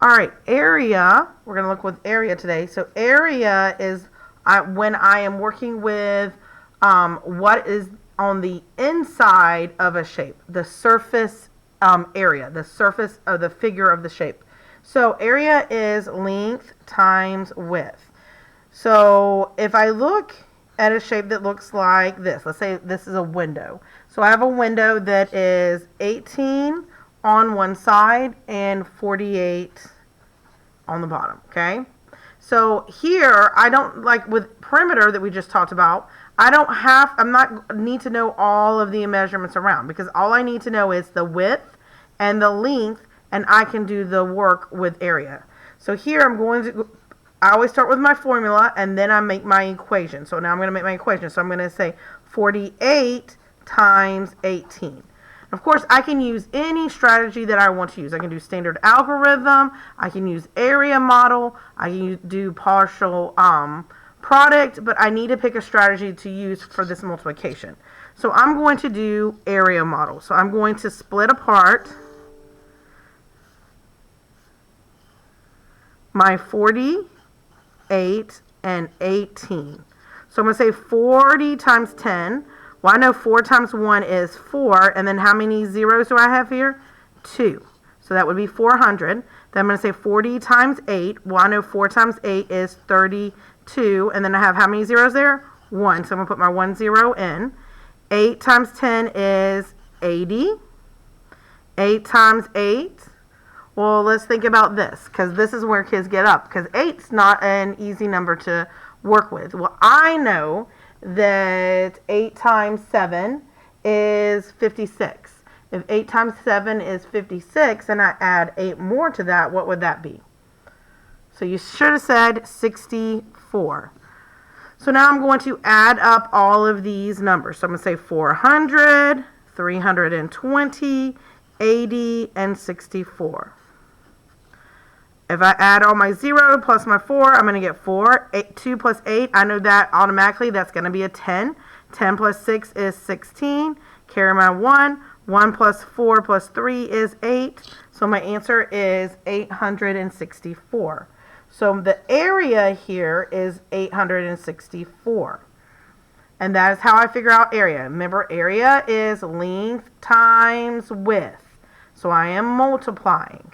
All right, area. We're going to look with area today. So area is when I am working with what is on the inside of a shape, the surface area, the surface of the figure of the shape. So area is length times width. So if I look at a shape that looks like this, let's say this is a window. So I have a window that is 18 on one side and 48 on the bottom, okay? So here, I don't, like with perimeter that we just talked about, I'm not need to know all of the measurements around, because all I need to know is the width and the length, and I can do the work with area. So here I always start with my formula and then I make my equation. So now I'm going to make my equation. So I'm going to say 48 times 18. Of course, I can use any strategy that I want to use. I can do standard algorithm. I can use area model. I can do partial product, but I need to pick a strategy to use for this multiplication. So I'm going to do area model. So I'm going to split apart my 48 and 18. So I'm going to say 40 times 10. Well, I know 4 times 1 is 4, and then how many zeros do I have here? 2. So that would be 400. Then I'm going to say 40 times 8. Well, I know 4 times 8 is 32, and then I have how many zeros there? 1. So I'm going to put my 1 0 in. 8 times 10 is 80. 8 times 8. Well, let's think about this, because this is where kids get up, because 8's not an easy number to work with. Well, I know that 8 times 7 is 56. If 8 times 7 is 56 and I add 8 more to that, what would that be? So you should have said 64. So now I'm going to add up all of these numbers. So I'm going to say 400, 320, 80, and 64. If I add all my 0 plus my 4, I'm going to get 4. 2 plus 8, I know that automatically. That's going to be a 10. 10 plus 6 is 16. Carry my 1. 1 plus 4 plus 3 is 8. So my answer is 864. So the area here is 864. And that is how I figure out area. Remember, area is length times width. So I am multiplying.